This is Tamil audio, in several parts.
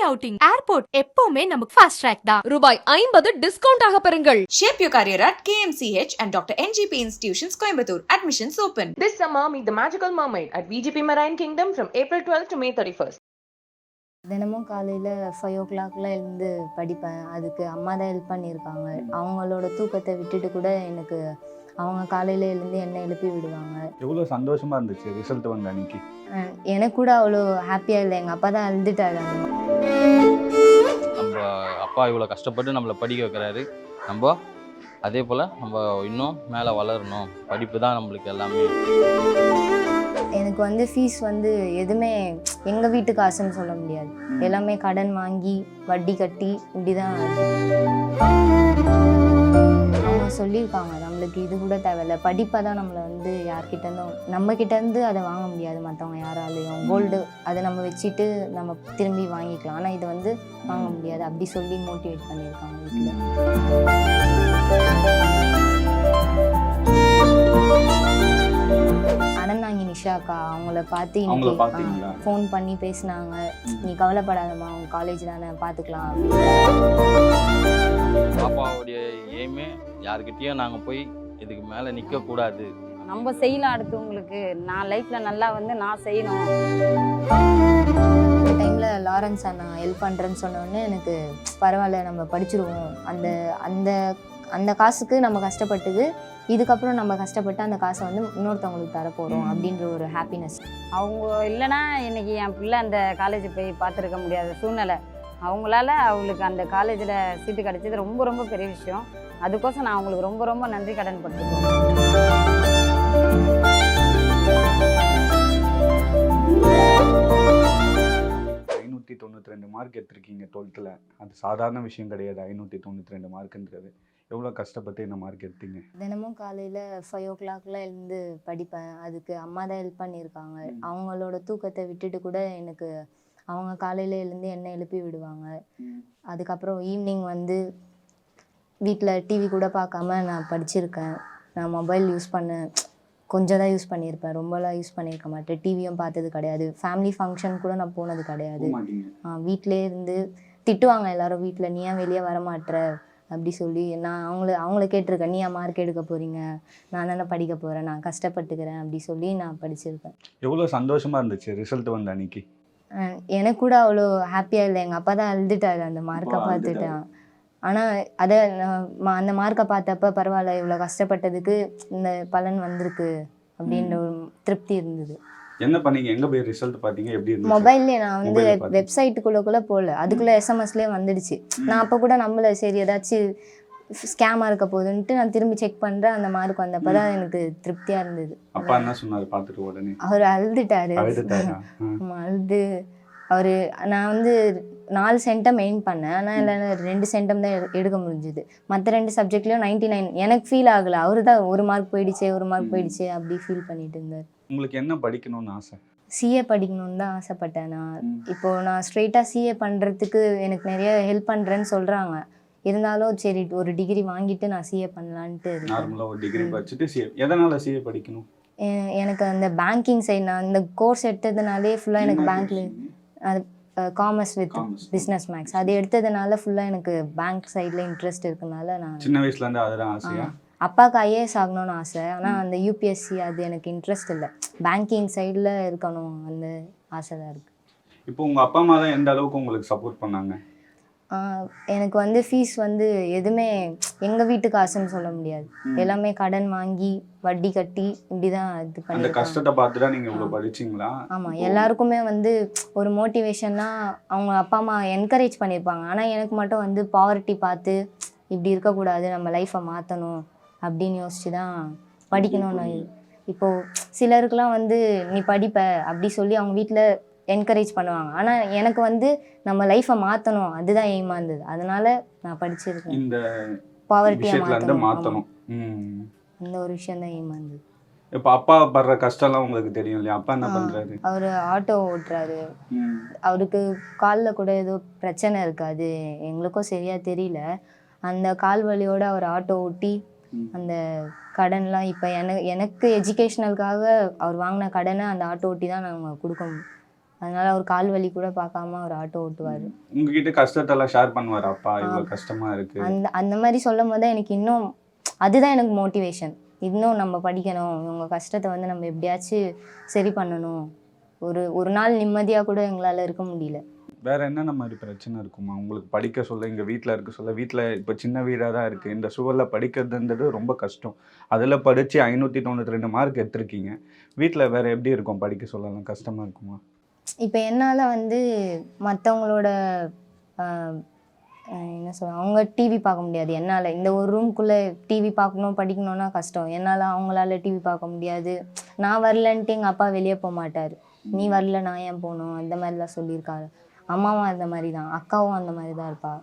அவுட்டிங் ஏர்போர்ட் எப்பவுமே நமக்கு ஃபாஸ்ட் ட்ராக் தான். ரூபாய் 50 டிஸ்கவுண்ட் ஆக பெறுங்கள். Shape your career at KMCH and Dr. NGP Institutions, Coimbatore. Admissions open. This summer, meet the magical mermaid at VGP Marine Kingdom from April 12th to May 31st. தினமும் காலையில் 5 o'clockல எழுந்து படிப்பேன். அதுக்கு அம்மா தான் ஹெல்ப் பண்ணியிருக்காங்க. அவங்களோட தூக்கத்தை விட்டுட்டு கூட எனக்கு அவங்க காலையில் எழுந்து என்னை எழுப்பி விடுவாங்க. எவ்வளோ சந்தோஷமாக இருந்துச்சு ரிசல்ட் வந்த அன்னைக்கு? எனக்கு கூட அவ்வளோ ஹாப்பியாக இல்லை. எங்கள் அப்பா தான் அழுதுட்டாரு. நம்ம அப்பா இவ்வளோ கஷ்டப்பட்டு நம்மளை படிக்க வைக்கிறாரு. நம்ம அதே போல் நம்ம இன்னும் மேலே வளரணும். படிப்பு தான் நம்மளுக்கு எல்லாமே. எனக்கு வந்து ஃபீஸ் வந்து எதுவுமே எங்கள் வீட்டு காசுன்னு சொல்ல முடியாது. எல்லாமே கடன் வாங்கி வட்டி கட்டி இப்படி தான் அவங்க சொல்லியிருக்காங்க. நம்மளுக்கு இது கூட தேவையில்லை, படிப்பை தான் நம்மளை வந்து யார்கிட்டேருந்தும் நம்மக்கிட்டேருந்து அதை வாங்க முடியாது. மற்றவங்க யாராலையும் கோல்டு அதை நம்ம வச்சுட்டு நம்ம திரும்பி வாங்கிக்கலாம். ஆனால் இதை வந்து வாங்க முடியாது அப்படி சொல்லி மோட்டிவேட் பண்ணியிருக்காங்க வீட்டில். அனந்தாங்கி நிஷாக்கா அவங்கள பார்த்து இன்னைக்கு ஃபோன் பண்ணி பேசினாங்க. நீ கவலைப்படாதம்மா, அவங்க காலேஜ் தானே பார்த்துக்கலாம். பாப்பாவுடைய எய்மே யாருக்கிட்டேயும் நாங்கள் போய் இதுக்கு மேலே நிற்கக்கூடாது. நம்ம செய்யலாம் அடுத்தவங்களுக்கு. நான் லைஃப்பில் நல்லா வந்து நான் செய்யணும். இந்த டைமில் லாரன்ஸ் அண்ணா ஹெல்ப் பண்ணுறேன்னு சொன்னோடனே எனக்கு பரவாயில்ல, நம்ம படிச்சிருவோம். அந்த அந்த அந்த காசுக்கு நம்ம கஷ்டப்பட்டது, இதுக்கப்புறம் நம்ம கஷ்டப்பட்டு அந்த காசை வந்து இன்னொருத்தவங்களுக்கு தரப்போகிறோம் அப்படின்ற ஒரு ஹாப்பினஸ். அவங்க இல்லைன்னா இன்றைக்கி என் பிள்ளை அந்த காலேஜ் போய் பார்த்துருக்க முடியாத சூழ்நிலை. அவங்களால அவங்களுக்கு அந்த காலேஜில் சீட்டு கிடச்சது ரொம்ப ரொம்ப பெரிய விஷயம். அதுக்கோசம் நான் அவங்களுக்கு ரொம்ப ரொம்ப நன்றி கடன் பட்டுருக்கேன். 592 மார்க் எடுத்திருக்கீங்க 12th. அது சாதாரண விஷயம் கிடையாது. 592 மார்க்குன்றது எவ்வளோ கஷ்டப்பட்டு என்ன மார்க் எடுத்தீங்க? தினமும் காலையில் 5 o'clockல எழுந்து படிப்பேன். அதுக்கு அம்மா தான் ஹெல்ப் பண்ணியிருக்காங்க. அவங்களோட தூக்கத்தை விட்டுட்டு கூட எனக்கு அவங்க காலையில் எழுந்து என்னை எழுப்பி விடுவாங்க. அதுக்கப்புறம் ஈவினிங் வந்து வீட்டில் டிவி கூட பார்க்காம நான் படிச்சிருக்கேன். நான் மொபைல் யூஸ் கொஞ்சம் தான் யூஸ் பண்ணியிருப்பேன், ரொம்பலாம் யூஸ் பண்ணியிருக்க மாட்டேன். டிவியும் பார்த்தது கிடையாது. ஃபேமிலி ஃபங்க்ஷன் கூட நான் போனது கிடையாது. வீட்டிலே இருந்து திட்டுவாங்க எல்லாரும் வீட்டில், நீ ஏன் வெளியே வரமாட்டுற அப்படி சொல்லி. நான் அவங்கள கேட்டிருக்கேன், நீ ஏன் மார்க் எடுக்க போகிறீங்க, நான் தானே படிக்க போகிறேன், நான் கஷ்டப்பட்டுக்கிறேன் அப்படி சொல்லி நான் படிச்சிருக்கேன். எவ்வளோ சந்தோஷமாக இருந்துச்சு ரிசல்ட் வந்த அன்னைக்கு? எனக்கு கூட அவ்வளோ ஹாப்பியாக இல்லை. எங்கள் அப்பா தான் அழுதுட்டாரு அந்த மார்க்கை பார்த்துட்டேன். ஆனால் அதை அந்த மார்க்கை பார்த்தப்ப பரவாயில்ல, இவ்வளோ கஷ்டப்பட்டதுக்கு இந்த பலன் வந்திருக்கு அப்படின்ற ஒரு திருப்தி இருந்தது. என்ன பண்ணீங்க? எங்கே போய் ரிசல்ட் பார்த்தீங்க? எப்படி இருந்துச்சு? மொபைல்லேயே நான் வந்து வெப்சைட்டுக்குள்ளே போகல, அதுக்குள்ளே எஸ்எம்எஸ்லேயே வந்துடுச்சு. நான் அப்போ கூட நம்மள சரி ஏதாச்சும் ஸ்கேமாக இருக்க போகுதுன்ட்டு நான் திரும்பி செக் பண்ணுறேன். அந்த மார்க் வந்தப்போ தான் எனக்கு திருப்தியாக இருந்தது. அப்பா என்ன சொன்னார் பார்த்துட்டு உடனே? அவர் அழுதுட்டாரு. அழுது அவர் நான் வந்து 4 சென்டம் எய்ம் பண்ணேன். ஆனால் இல்லை 2 சென்டம் தான் எடுக்க முடிஞ்சுது. மற்ற 2 சப்ஜெக்ட்லேயும் 99. எனக்கு ஃபீல் ஆகலை. அவரு தான் ஒரு மார்க் போயிடுச்சு அப்படி ஃபீல் பண்ணிட்டு இருந்தார். உங்களுக்கு என்ன படிக்கணும்னு ஆசை? சிஏ படிக்கணும்னு தான் ஆசைப்பட்டேன். நான் ஸ்ட்ரெயிட்டாக சிஏ பண்ணுறதுக்கு எனக்கு நிறைய ஹெல்ப் பண்ணுறேன்னு சொல்கிறாங்க. இருந்தாலும் சரி ஒரு டிகிரி வாங்கிட்டு நான் சிஏ பண்ணலான்ட்டு. நார்மலாக ஒரு டிகிரி படிச்சுட்டு சிஏ. எதனால் சிஏ படிக்கணும்? எனக்கு அந்த பேங்கிங் சைடு, நான் இந்த கோர்ஸ் எடுத்ததுனாலே ஃபுல்லாக எனக்கு பேங்க்கில் அது காமர்ஸ் வித் பிஸ்னஸ் மேக்ஸ் அது எடுத்ததுனால ஃபுல்லாக எனக்கு பேங்க் சைடில் இன்ட்ரெஸ்ட் இருக்குனால நான் சின்ன வயசுலேருந்து அதுதான் ஆசையா? அப்பாவுக்கு ஐஏஎஸ் ஆகணும்னு ஆசை. ஆனால் அந்த யூபிஎஸ்சி அது எனக்கு இன்ட்ரெஸ்ட் இல்லை. பேங்கிங் சைடில் இருக்கணும் அந்த ஆசை தான் இருக்குது. இப்போ உங்கள் அப்பா அம்மா தான் எந்த அளவுக்கு உங்களுக்கு சப்போர்ட் பண்ணாங்க? எனக்கு வந்து ஃபீஸ் வந்து எதுவுமே எங்கள் வீட்டு காசுன்னு சொல்ல முடியாது. எல்லாமே கடன் வாங்கி வட்டி கட்டி இப்படி தான் இது பண்ணி. அந்த கஷ்டத்தை பார்த்து தான் நீங்கள் இவ்வளோ படிச்சிங்களா? ஆமாம், எல்லாருக்குமே வந்து ஒரு மோட்டிவேஷன்னா அவங்க அப்பா அம்மா என்கரேஜ் பண்ணியிருப்பாங்க. ஆனால் எனக்கு மட்டும் வந்து பாவர்ட்டி பார்த்து இப்படி இருக்கக்கூடாது, நம்ம லைஃப்பை மாற்றணும் அப்படின்னு யோசிச்சு தான் படிக்கணும்னு. இப்போது சிலருக்குலாம் வந்து நீ படிப்ப அப்படி சொல்லி அவங்க வீட்டில் என்கரேஜ் பண்ணுவாங்க. ஆனால் எனக்கு வந்து நம்ம லைஃப்பை மாற்றணும், அதுதான் எய்மாக இருந்தது. அதனால நான் படிச்சிருக்கேன். இந்த பாவர்ட்டியை மாற்றணும் இந்த ஒரு விஷயம் தான் எய்மாக இருந்தது. இப்போ அப்பா படுற கஷ்டம்லாம் உங்களுக்கு தெரியும் இல்லையா? அப்பா என்ன பண்ணுறாரு? அவர் ஆட்டோ ஓட்டுறாரு. அவருக்கு காலில் கூட ஏதோ பிரச்சனை இருக்காது, எங்களுக்கும் சரியாக தெரியல. அந்த கால் வலியோடு அவர் ஆட்டோ ஓட்டி அந்த கடன்லாம் இப்போ எனக்கு எஜுகேஷ்னலுக்காக அவர் வாங்கின கடனை அந்த ஆட்டோ ஓட்டி தான் நாங்கள் அதனால அவர் கால் வலி கூட பார்க்காம அவர் ஆட்டோ ஓட்டுவார். உங்ககிட்ட கஷ்டத்தெல்லாம் ஷேர் பண்ணுவார், அப்பா இவ்வளோ கஷ்டமா இருக்கு? அந்த மாதிரி சொல்லும் போது தான் எனக்கு இன்னும் அதுதான் எனக்கு மோட்டிவேஷன். இன்னும் நம்ம படிக்கணும், இவங்க கஷ்டத்தை வந்து நம்ம எப்படியாச்சும் சரி பண்ணணும். ஒரு நாள் நிம்மதியாக கூட எங்களால் இருக்க முடியல. வேற என்னென்ன மாதிரி பிரச்சனை இருக்குமா உங்களுக்கு? படிக்க சொல்ல, இங்கே வீட்டில் இருக்க சொல்ல, வீட்டில் இப்போ சின்ன வீடாக தான் இருக்குது, இந்த சூழலில் படிக்கிறதுன்றது ரொம்ப கஷ்டம். அதில் படித்து 592 மார்க் எடுத்திருக்கீங்க. வீட்டில் வேற எப்படி இருக்கும்? படிக்க சொல்லலாம் கஷ்டமாக இருக்குமா? இப்போ என்னால் வந்து மற்றவங்களோட என்ன சொல்ல, அவங்க டிவி பார்க்க முடியாது. என்னால் இந்த ஒரு ரூம்குள்ளே டிவி பார்க்கணும் படிக்கணும்னா கஷ்டம். என்னால் அவங்களால டிவி பார்க்க முடியாது. நான் வரலன்ட்டு எங்கள் அப்பா வெளியே போக மாட்டார். நீ வரல நான் ஏன் போகணும், அந்த மாதிரிலாம் சொல்லியிருக்காரு. அம்மாவும் அந்த மாதிரி தான், அக்காவும் அந்த மாதிரி தான் இருப்பாள்.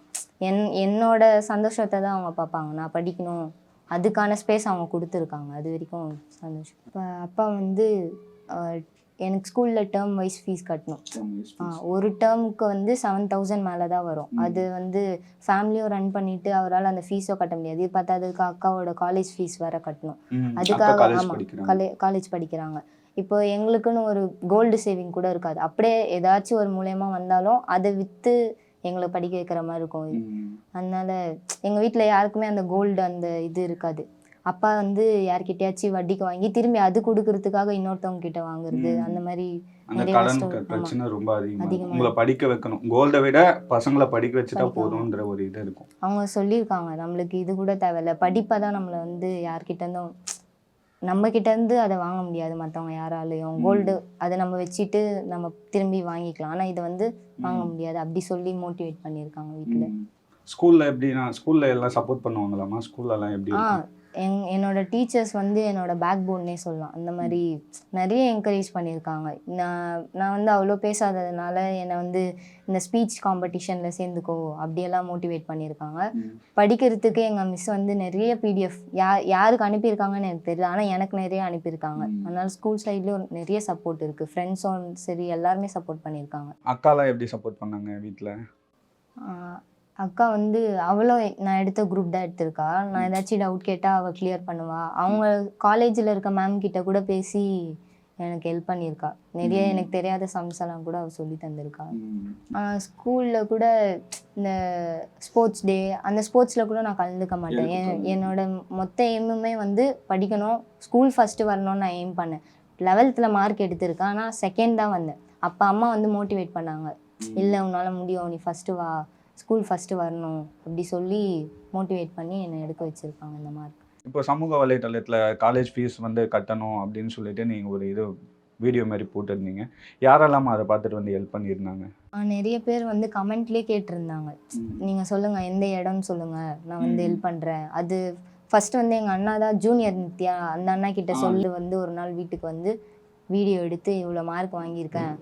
என்னோட சந்தோஷத்தை தான் அவங்க பார்ப்பாங்க. நான் படிக்கணும், அதுக்கான ஸ்பேஸ் அவங்க கொடுத்துருக்காங்க. அது வரைக்கும் சந்தோஷம். இப்போ அப்பா வந்து எனக்கு ஸ்கூலில் டேர்ம் வைஸ் ஃபீஸ் கட்டணும். ஒரு டேர்முக்கு வந்து 7000 மேலே தான் வரும். அது வந்து ஃபேமிலியும் ரன் பண்ணிவிட்டு அவரால் அந்த ஃபீஸோ கட்ட முடியாது. இது பார்த்ததுக்கு அக்காவோட காலேஜ் ஃபீஸ் வேறு கட்டணும். அதுக்காக ஆமாம் காலேஜ் படிக்கிறாங்க. இப்போ எங்களுக்குன்னு ஒரு கோல்டு சேவிங் கூட இருக்காது. அப்படியே ஏதாச்சும் ஒரு மூலயமா வந்தாலும் அதை விற்று எங்களை படிக்க வைக்கிற மாதிரி இருக்கும். அதனால எங்கள் வீட்டில் யாருக்குமே அந்த கோல்டு அந்த இது இருக்காது. அப்பா வந்து யார்கிட்டயாச்சும் வட்டிக்கு வாங்கி திரும்பி அது கொடுக்கறதுக்காக இன்னொருத்தவங்க கிட்ட வாங்குறது, அந்த மாதிரி பிரச்சனை ரொம்ப அதிகமாக. உங்களை படிக்க வைக்கணும், கோல்டை விட பசங்களை படிக்க வச்சுட்டா போதும்ன்ற ஒரு இது இருக்கும். அவங்க சொல்லியிருக்காங்க, நம்மளுக்கு இது கூட தேவையில்லை, படிப்பை தான் நம்மளை வந்து யார்கிட்ட இருந்தும் நம்ம கிட்ட இருந்து அதை வாங்க முடியாது மற்றவங்க யாராலையும். கோல்டு அதை நம்ம வச்சுட்டு நம்ம திரும்பி வாங்கிக்கலாம், ஆனால் இதை வந்து வாங்க முடியாது. அப்படி சொல்லி மோட்டிவேட் பண்ணியிருக்காங்க வீட்டில். ஸ்கூலில் எப்படின்னா, ஸ்கூலில் எல்லாம் சப்போர்ட் பண்ணுவாங்களாமா? ஸ்கூல்லலாம் எப்படி? என்னோட டீச்சர்ஸ் வந்து என்னோட பேக் போன்னே சொல்லலாம். அந்த மாதிரி நிறைய என்கரேஜ் பண்ணியிருக்காங்க. நான் வந்து அவ்வளோ பேசாததுனால என்னை வந்து இந்த ஸ்பீச் காம்படிஷனில் சேர்ந்துக்கோ அப்படியெல்லாம் மோட்டிவேட் பண்ணியிருக்காங்க. படிக்கிறதுக்கு எங்கள் மிஸ் வந்து நிறைய பிடிஎஃப் யாருக்கு அனுப்பியிருக்காங்கன்னு எனக்கு தெரியல, ஆனால் எனக்கு நிறைய அனுப்பியிருக்காங்க. அதனால ஸ்கூல் சைட்லேயும் நிறைய சப்போர்ட் இருக்குது. ஃப்ரெண்ட்ஸும் சரி எல்லாருமே சப்போர்ட் பண்ணியிருக்காங்க. அக்காலாம் எப்படி சப்போர்ட் பண்ணாங்க வீட்டில்? அக்கா வந்து அவளும் நான் எடுத்த குரூப் தான் எடுத்திருக்கா. நான் ஏதாச்சும் டவுட் கேட்டால் அவள் கிளியர் பண்ணுவாள். அவங்க காலேஜில் இருக்க மேம் கிட்ட கூட பேசி எனக்கு ஹெல்ப் பண்ணியிருக்கா. நிறைய எனக்கு தெரியாத சம்ஸ் எல்லாம் கூட அவள் சொல்லி தந்திருக்கா. ஸ்கூலில் கூட இந்த ஸ்போர்ட்ஸ் டே அந்த ஸ்போர்ட்ஸில் கூட நான் கலந்துக்க மாட்டேன். என்னோட மொத்த எய்முமே வந்து படிக்கணும், ஸ்கூல் ஃபஸ்ட்டு வரணும்னு நான் எய்ம் பண்ணேன். 11th மார்க் எடுத்திருக்கேன், ஆனால் செகண்ட் தான் வந்தேன். அப்போ அம்மா வந்து மோட்டிவேட் பண்ணாங்க, இல்லை உன்னால் முடியும், நீ ஃபஸ்ட்டு வா, ஸ்கூல் ஃபஸ்ட்டு வரணும் அப்படி சொல்லி மோட்டிவேட் பண்ணி என்னை எடுக்க வச்சுருக்காங்க இந்த மார்க். இப்போ சமூக வலைத்தளத்தில் காலேஜ் ஃபீஸ் வந்து கட்டணும் அப்படின்னு சொல்லிட்டு நீங்கள் ஒரு இது வீடியோ மாதிரி போட்டிருந்தீங்க. யாரெல்லாம் அதை பார்த்துட்டு வந்து ஹெல்ப் பண்ணியிருந்தாங்க? நிறைய பேர் வந்து கமெண்ட்லேயே கேட்டிருந்தாங்க, நீங்கள் சொல்லுங்கள் எந்த இடம்னு சொல்லுங்கள், நான் வந்து ஹெல்ப் பண்ணுறேன். அது ஃபஸ்ட்டு வந்து எங்கள் அண்ணா தான், ஜூனியர் நித்யா, அந்த அண்ணா கிட்ட சொல்லி வந்து ஒரு நாள் வீட்டுக்கு வந்து வீடியோ எடுத்து இவ்வளோ மார்க் வாங்கியிருக்கேன்.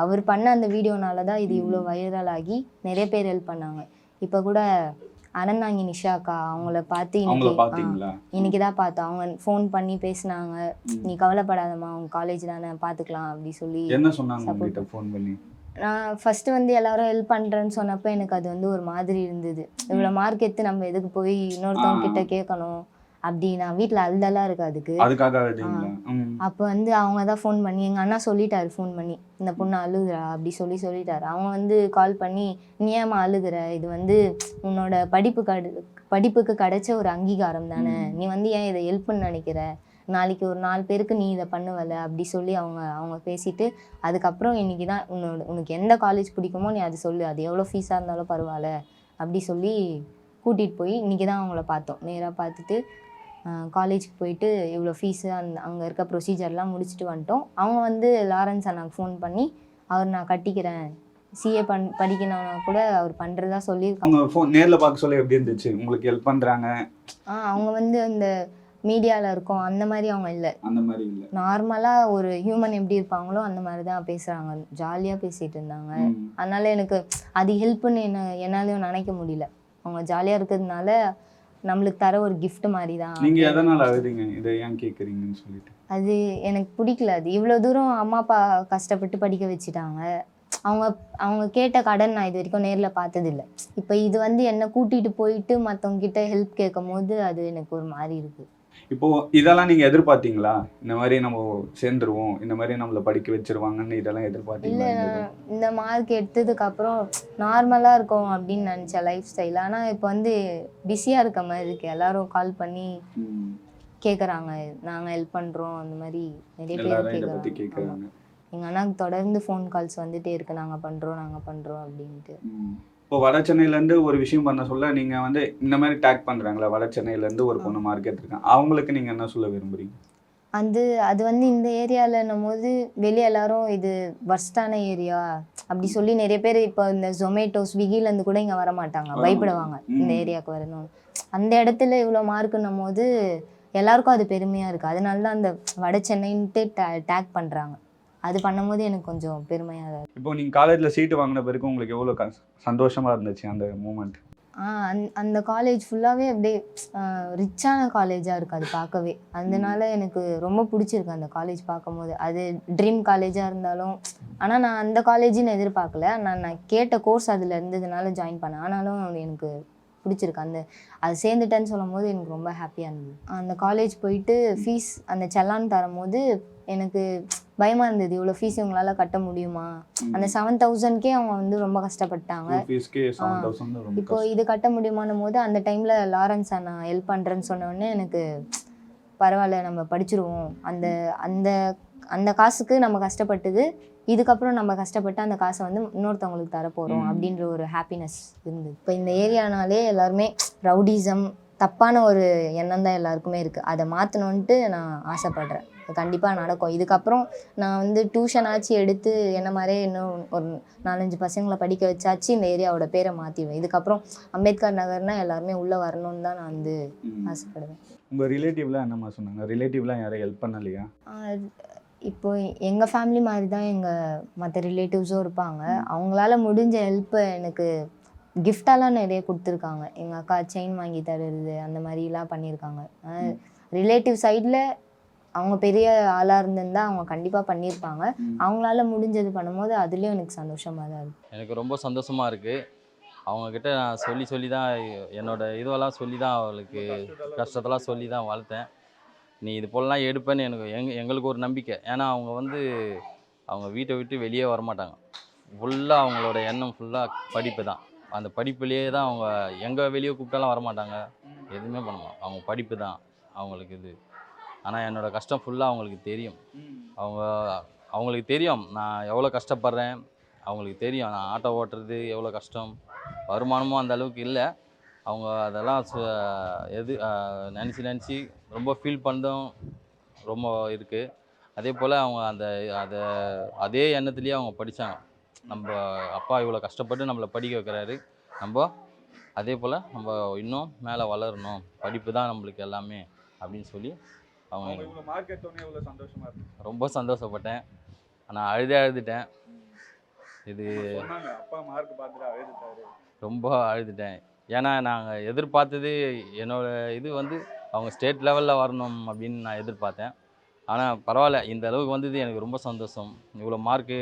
அவர் பண்ண அந்த வீடியோனால தான் இது இவ்வளோ வைரல் ஆகி நிறைய பேர் ஹெல்ப் பண்ணாங்க. இப்போ கூட அனந்தாங்கி நிஷாக்கா அவங்கள பார்த்து இன்னைக்கு தான் பார்த்தோம். அவங்க ஃபோன் பண்ணி பேசினாங்க, நீ கவலைப்படாதம்மா, அவங்க காலேஜ் தானே பார்த்துக்கலாம் அப்படி சொல்லி. என்ன சொன்னாங்க ஃபோன் பண்ணி? நான் ஃபஸ்ட்டு வந்து எல்லாரும் ஹெல்ப் பண்ணுறேன்னு சொன்னப்போ எனக்கு அது வந்து ஒரு மாதிரி இருந்தது. இவ்வளோ மார்க் எடுத்து நம்ம எதுக்கு போய் இன்னொருத்தவங்க கிட்ட கேட்கணும் அப்படி. நான் வீட்டில் அழுதெல்லாம் இருக்கு அதுக்காக. அப்போ வந்து அவங்க தான் ஃபோன் பண்ணி, எங்கள் அண்ணா சொல்லிட்டாரு ஃபோன் பண்ணி, இந்த பொண்ணு அழுகுறா அப்படி சொல்லிட்டாரு. அவங்க வந்து கால் பண்ணி, நீ ஏமா அழுகுற, இது வந்து உன்னோட படிப்புக்கு கிடைச்ச ஒரு அங்கீகாரம் தானே, நீ வந்து ஏன் இதை ஹெல்ப்னு நினைக்கிற, நாளைக்கு ஒரு 4 பேருக்கு நீ இதை பண்ணுவல அப்படி சொல்லி அவங்க பேசிட்டு, அதுக்கப்புறம் இன்னைக்கு தான் உனக்கு எந்த காலேஜ் பிடிக்குமோ நீ அது சொல்லு, அது எவ்வளோ ஃபீஸாக இருந்தாலும் பரவாயில்ல அப்படி சொல்லி கூட்டிகிட்டு போய் இன்றைக்கி தான் அவங்கள பார்த்தோம். நேராக பார்த்துட்டு காலேஜுக்கு போயிட்டு இவ்வளோ ஃபீஸு அங்கே இருக்க ப்ரொசீஜர்லாம் முடிச்சுட்டு வந்துட்டோம். அவங்க வந்து லாரன்ஸ் அண்ணாக்கு ஃபோன் பண்ணி, அவர் நான் கட்டிக்கிறேன், சிஏ படிக்கணும்னா கூட அவர் பண்ணுறதா சொல்லியிருக்காங்க. நேரில் பார்க்க சொல்லி எப்படி இருந்துச்சு? உங்களுக்கு ஹெல்ப் பண்ணுறாங்க? அவங்க வந்து அந்த மீடியாவில் இருக்கும் அந்த மாதிரி அவங்க இல்லை, அந்த மாதிரி இல்லை, நார்மலாக ஒரு ஹியூமன் எப்படி இருப்பாங்களோ அந்த மாதிரி தான் பேசுகிறாங்க, ஜாலியாக பேசிகிட்டு இருந்தாங்க. அதனால எனக்கு அது ஹெல்ப்புன்னு என்னாலையும் நினைக்க முடியல. அவங்க ஜாலியாக இருக்கிறதுனால நம்மளுக்கு தர ஒரு கிஃப்ட் மாதிரி தான். நீங்கள் எதனால் அழுதீங்க, இதை ஏன் கேட்குறீங்கன்னு சொல்லிட்டு? அது எனக்கு பிடிக்கல. அது இவ்வளோ தூரம் அம்மா அப்பா கஷ்டப்பட்டு படிக்க வச்சுட்டாங்க. அவங்க கேட்ட கடன் நான் இது வரைக்கும் நேரில் பார்த்ததில்ல. இப்போ இது வந்து என்னை கூட்டிகிட்டு போயிட்டு மற்றவங்க கிட்ட ஹெல்ப் கேட்கும் போது அது எனக்கு ஒரு மாதிரி இருக்குது. இப்போது இதெல்லாம் நீங்கள் எதிர்பார்த்தீங்களா? இந்த மாதிரி நம்ம சேர்ந்துருவோம், இந்த மாதிரி நம்மளை படிக்க வச்சிருவாங்கன்னு இதெல்லாம் இல்லை, எதிர்பார்த்தீங்களா? நான் இந்த மார்க் எடுத்ததுக்கப்புறம் நார்மலாக இருக்கும் அப்படின்னு நினச்சேன் லைஃப் ஸ்டைல். ஆனால் இப்போ வந்து பிஸியாக இருக்க மாதிரி இருக்கு. எல்லாரும் கால் பண்ணி ம். கேட்குறாங்க, நாங்கள் ஹெல்ப் பண்ணுறோம், அந்த மாதிரி நிறைய பேர் எல்லாரும் இதை பற்றி கேட்குறாங்க. கேட்குறாங்க. எங்கள் அண்ணாக்கு தொடர்ந்து ஃபோன் கால்ஸ் வந்துட்டே இருக்கு, நாங்கள் பண்ணுறோம் அப்படின்ட்டு. இப்போ வட சென்னையிலேருந்து ஒரு விஷயம் பண்ண சொல்ல நீங்கள் வந்து இந்த மாதிரி டேக் பண்ணுறாங்களா? வட சென்னையிலேருந்து ஒரு பொண்ணு மார்க் எடுத்திருக்காங்க, அவங்களுக்கு நீங்கள் என்ன சொல்ல விரும்புறீங்க? அது வந்து இந்த ஏரியாவில்னும் போது வெளியே எல்லாரும் இது வர்ஸ்டான ஏரியா அப்படி சொல்லி நிறைய பேர் இப்போ இந்த ஜொமேட்டோ ஸ்விக்கிலேருந்து கூட இங்கே வர மாட்டாங்க, பயப்படுவாங்க இந்த ஏரியாவுக்கு வரணும். அந்த இடத்துல இவ்வளோ மார்க்குன்னும் போது எல்லாருக்கும் அது பெருமையாக இருக்குது. அதனால தான் அந்த வட சென்னைன்ட்டு டேக் பண்ணுறாங்க. அது பண்ணும்போது எனக்கு கொஞ்சம் பெருமையாக தான் இருக்குது. இப்போ நீங்கள் காலேஜில் சீட்டு வாங்கின பிறகு உங்களுக்கு எவ்வளோ சந்தோஷமாக இருந்துச்சு அந்த மூமெண்ட்? அந்த காலேஜ் ஃபுல்லாகவே அப்படியே ரிச்சான காலேஜாக இருக்குது அது பார்க்கவே. அதனால எனக்கு ரொம்ப பிடிச்சிருக்கு அந்த காலேஜ் பார்க்கும்போது. அது ட்ரீம் காலேஜாக இருந்தாலும், ஆனால் நான் அந்த காலேஜுன்னு எதிர்பார்க்கல. நான் கேட்ட கோர்ஸ் அதில் இருந்ததுனால ஜாயின் பண்ணேன். ஆனாலும் எனக்கு பிடிச்சிருக்கு. அது சேர்ந்துட்டேன்னு சொல்லும் போது எனக்கு ரொம்ப ஹாப்பியாக இருந்தது. அந்த காலேஜ் போயிட்டு ஃபீஸ் அந்த செல்லான் தரும்போது எனக்கு பயமாக இருந்தது, இவ்வளோ ஃபீஸ் இவங்களால கட்ட முடியுமா? அந்த 7,000க்கே அவங்க வந்து ரொம்ப கஷ்டப்பட்டாங்க. இப்போ இது கட்ட முடியுமான்னும் போது அந்த டைமில் லாரன்ஸ் அண்ணா ஹெல்ப் பண்ணுறேன்னு சொன்னோடனே எனக்கு பரவாயில்ல, நம்ம படிச்சிருவோம், அந்த அந்த அந்த காசுக்கு நம்ம கஷ்டப்பட்டது, இதுக்கப்புறம் நம்ம கஷ்டப்பட்டு அந்த காசை வந்து இன்னொருத்தவங்களுக்கு தரப்போகிறோம் அப்படின்ற ஒரு ஹாப்பினஸ் இருந்தது. இப்போ இந்த ஏரியானாலே எல்லாருமே ரவுடிசம், தப்பான ஒரு எண்ணம் தான் எல்லாருக்குமே இருக்குது. அதை மாற்றணுன்ட்டு நான் ஆசைப்பட்றேன். கண்டிப்பாக நடக்கும். இதுக்கப்புறம் நான் வந்து டியூஷன் ஆச்சு எடுத்து என்ன மாதிரியே இன்னும் ஒரு 4-5 பசங்களை படிக்க வச்சாச்சு இந்த ஏரியாவோட பேரை மாற்றிடுவேன். இதுக்கப்புறம் அம்பேத்கர் நகர்னால் எல்லாருமே உள்ளே வரணும்னு தான் நான் வந்து ஆசைப்படுவேன். உங்கள் ரிலேட்டிவ்லாம் என்னம்மா சொன்னாங்க? ரிலேட்டிவ்லாம் யாரும் ஹெல்ப் பண்ணலையா? இப்போ எங்கள் ஃபேமிலி மாதிரி தான் எங்கள் மற்ற ரிலேட்டிவ்ஸும் இருப்பாங்க. அவங்களால முடிஞ்ச ஹெல்ப்பை எனக்கு கிஃப்டாலாம் நிறைய கொடுத்துருக்காங்க. எங்கள் அக்கா செயின் வாங்கி தருறது அந்த மாதிரிலாம் பண்ணியிருக்காங்க. ரிலேட்டிவ் சைடில் அவங்க பெரிய ஆளாக இருந்திருந்தா அவங்க கண்டிப்பாக பண்ணியிருப்பாங்க. அவங்களால முடிஞ்சது பண்ணும்போது அதுலேயும் எனக்கு சந்தோஷமாக தான் இருக்குது. எனக்கு ரொம்ப சந்தோஷமாக இருக்குது. அவங்கக்கிட்ட நான் சொல்லி தான் என்னோடய இதுவெல்லாம் சொல்லி தான் அவளுக்கு கஷ்டத்தெல்லாம் சொல்லி தான் வளர்த்தேன். நீ இது போலலாம் எடுப்பேன்னு எங்களுக்கு ஒரு நம்பிக்கை. ஏன்னா அவங்க வீட்டை விட்டு வெளியே வரமாட்டாங்க. ஃபுல்லாக அவங்களோட எண்ணம் ஃபுல்லாக படிப்பு தான். அந்த படிப்புலேயே தான் அவங்க எங்கே வெளியே கூப்பிட்டாலும் வரமாட்டாங்க, எதுவுமே பண்ண மாட்டாங்க. அவங்க படிப்பு தான் அவங்களுக்கு இது. ஆனால் என்னோடய கஷ்டம் ஃபுல்லாக அவங்களுக்கு தெரியும். அவங்களுக்கு தெரியும் நான் எவ்வளோ கஷ்டப்படுறேன். அவங்களுக்கு தெரியும் நான் ஆட்டோ ஓட்டுறது எவ்வளோ கஷ்டம். வருமானமும் அந்த அளவுக்கு இல்லை. அவங்க அதெல்லாம் நினச்சி ரொம்ப ஃபீல் பண்ணதும் ரொம்ப இருக்குது. அதே போல் அவங்க அதே எண்ணத்துலேயே அவங்க படித்தாங்க. நம்ம அப்பா இவ்வளோ கஷ்டப்பட்டு நம்மளை படிக்க வைக்கிறாரு, நம்ம அதே போல் நம்ம இன்னும் மேலே வளரணும், படிப்பு தான் நம்மளுக்கு எல்லாமே அப்படின்னு சொல்லி அவங்க ரொம்ப சந்தோஷப்பட்டேன். நான் அழுதுட்டேன். இது ரொம்ப அழுதுட்டேன். ஏன்னா நாங்கள் எதிர்பார்த்தது என்னோடய இது வந்து அவங்க ஸ்டேட் லெவலில் வரணும் அப்படின்னு நான் எதிர்பார்த்தேன். ஆனால் பரவாயில்ல, இந்த அளவுக்கு வந்தது எனக்கு ரொம்ப சந்தோஷம். இவ்வளோ மார்க்கு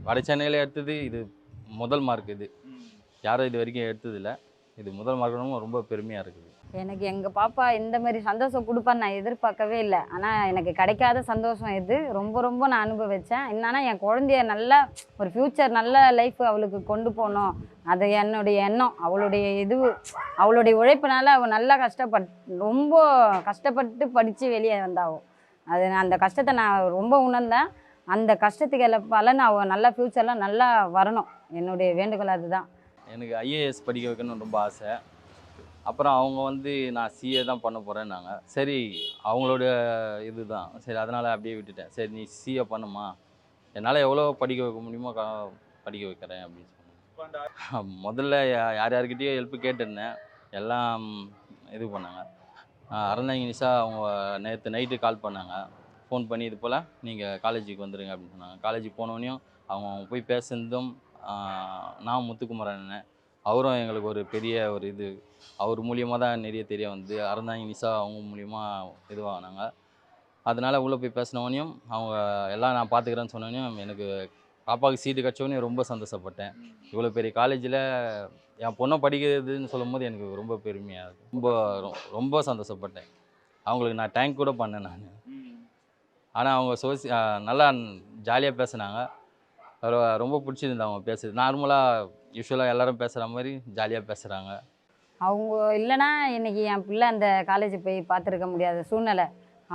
வட சென்னையில் எடுத்தது இது முதல் மார்க். இது யாரும் இது வரைக்கும் எடுத்ததில்லை. இது முதல் மார்க்குன்னு ரொம்ப பெருமையாக இருக்குது. எனக்கு எங்கள் பாப்பா இந்த மாதிரி சந்தோஷம் கொடுப்பான்னு நான் எதிர்பார்க்கவே இல்லை. ஆனால் எனக்கு கிடைக்காத சந்தோஷம் இது. ரொம்ப நான் அனுபவித்தேன். என்னன்னா என் குழந்தைய நல்ல ஒரு ஃப்யூச்சர் நல்ல லைஃப் அவளுக்கு கொண்டு போகணும், அது என்னுடைய எண்ணம். அவளுடைய உழைப்பினால அவள் நல்லா ரொம்ப கஷ்டப்பட்டு படித்து வெளியே வந்தாவும் அந்த கஷ்டத்தை நான் ரொம்ப உணர்ந்தேன். அந்த கஷ்டத்துக்கு பலன் அவள் நல்ல ஃப்யூச்சரில் நல்லா வரணும். என்னுடைய வேண்டுகோள் அதுதான். எனக்கு ஐஏஎஸ் படிக்க வைக்கணும்னு ரொம்ப ஆசை. அப்புறம் அவங்க வந்து நான் சிஏ தான் பண்ண போகிறேன்னாங்க. சரி, அவங்களோட இது தான் சரி, அதனால் அப்படியே விட்டுட்டேன். சரி நீ சிஏ பண்ணுமா, என்னால் எவ்வளோ படிக்க வைக்க முடியுமோ படிக்க வைக்கிறேன் அப்படின்னு சொன்னேன். முதல்ல யார்கிட்டயோ ஹெல்ப்பு கேட்டிருந்தேன். எல்லாம் இது பண்ணாங்க. அறந்தாங்கி நிஷா அவங்க நேற்று நைட்டு கால் பண்ணாங்க. ஃபோன் பண்ணி இது போல் நீங்கள் காலேஜுக்கு வந்துடுங்க அப்படின்னு சொன்னாங்க. காலேஜுக்கு போனோடனையும் அவங்க போய் பேசுனதும் நான் முத்துக்குமரன் அவரும் எங்களுக்கு ஒரு பெரிய ஒரு இது, அவர் மூலியமாக தான் நிறைய தெரிய வந்து அறந்தாங்கி நிஷா அவங்க மூலியமாக இதுவாகினாங்க. அதனால் உள்ளே போய் பேசினவனையும் அவங்க எல்லாம் நான் பார்த்துக்கிறேன்னு சொன்னோடனையும் எனக்கு பாப்பாவுக்கு சீட்டு கிடச்சோடனே ரொம்ப சந்தோஷப்பட்டேன். இவ்வளோ பெரிய காலேஜில் என் பொண்ணை படிக்கிறதுன்னு சொல்லும் போது எனக்கு ரொம்ப பெருமையாக இருக்குது. ரொம்ப சந்தோஷப்பட்டேன். அவங்களுக்கு நான் தேங்க் கூட பண்ணேன் நான். ஆனால் அவங்க நல்லா ஜாலியாக பேசுனாங்க. ரொம்ப பிடிச்சிருந்து அவங்க பேசுறது. நார்மலாக யூஸ்வலாக எல்லாரும் பேசுகிற மாதிரி ஜாலியாக பேசுகிறாங்க. அவங்க இல்லைன்னா இன்னைக்கு என் பிள்ளை அந்த காலேஜ் போய் பார்த்துருக்க முடியாத சூழ்நிலை.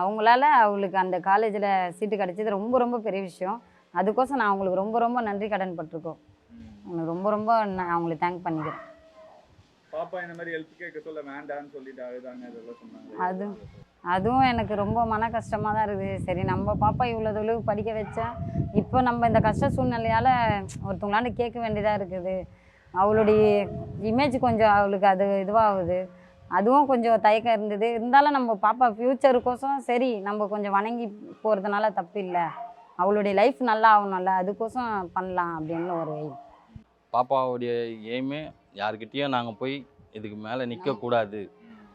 அவங்களால அவளுக்கு அந்த காலேஜில் சீட்டு கிடச்சது ரொம்ப ரொம்ப பெரிய விஷயம். அதுக்கோசம் நான் அவங்களுக்கு ரொம்ப ரொம்ப நன்றி கடன் பட்டிருக்கோம். எனக்கு ரொம்ப ரொம்ப நான் அவங்களுக்கு தேங்க் பண்ணிக்கிறேன். பாப்பா இந்த மாதிரி ஹெல்ப் கேட்க சொல்ல வேண்டாம்னு சொல்லிட்டு அழுதாங்க, இதெல்லாம் சொன்னாங்க. அதுவும் எனக்கு ரொம்ப மன கஷ்டமாக தான் இருக்குது. சரி, நம்ம பாப்பா இவ்வளோ தொழிலுக்கு படிக்க வச்சா இப்போ நம்ம இந்த கஷ்ட சூழ்நிலையால் ஒருத்தவங்களாண்டு கேட்க வேண்டியதாக இருக்குது. அவளுடைய இமேஜ் கொஞ்சம் அவளுக்கு அது இதுவாகுது. அதுவும் கொஞ்சம் தயக்கம் இருந்தது. இருந்தாலும் நம்ம பாப்பா ஃப்யூச்சருக்கோசம் சரி நம்ம கொஞ்சம் வணங்கி போகிறதுனால தப்பு இல்லை. அவளுடைய லைஃப் நல்லா ஆகணும்ல, அதுக்கோசம் பண்ணலாம் அப்படின்னு ஒரு பாப்பாவுடைய எய்மே யார்கிட்டயும் நாங்கள் போய் இதுக்கு மேலே நிற்கக்கூடாது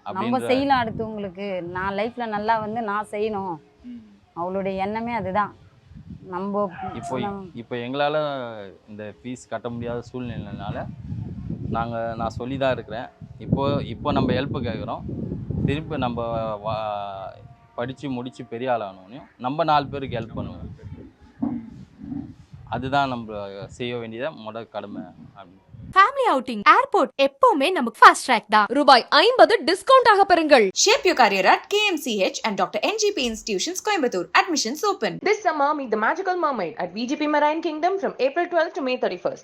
நம்ம அப்படின்ற செய்யலாம். அடுத்தவங்களுக்கு நான் லைஃப்பில் நல்லா வந்து நான் செய்யணும். அவளுடைய எண்ணமே அதுதான். நம்ம இப்போ எங்களால் இந்த ஃபீஸ் கட்ட முடியாத சூழ்நிலைனால நான் சொல்லி தான் இருக்கிறேன். இப்போ நம்ம ஹெல்ப்பு கேட்குறோம். திருப்பி நம்ம படித்து முடித்து பெரிய ஆளானோடனையும் நம்ம 4 பேருக்கு ஹெல்ப் பண்ணுவோம். அதுதான் நம்ம செய்ய வேண்டியத கடமை. ஃபேமிலி அவுட்டிங் ஏர்போர்ட் எப்பவுமே நமக்கு ஃபாஸ்ட் ட்ராக் தான். ரூபாய் 50 டிஸ்கவுண்ட் ஆக பெறுங்கள். Shape your career at KMCH and Dr. NGP Institutions, Coimbatore. Admissions open. This summer, meet the magical mermaid at VGP Marine Kingdom from April 12th to May 31st.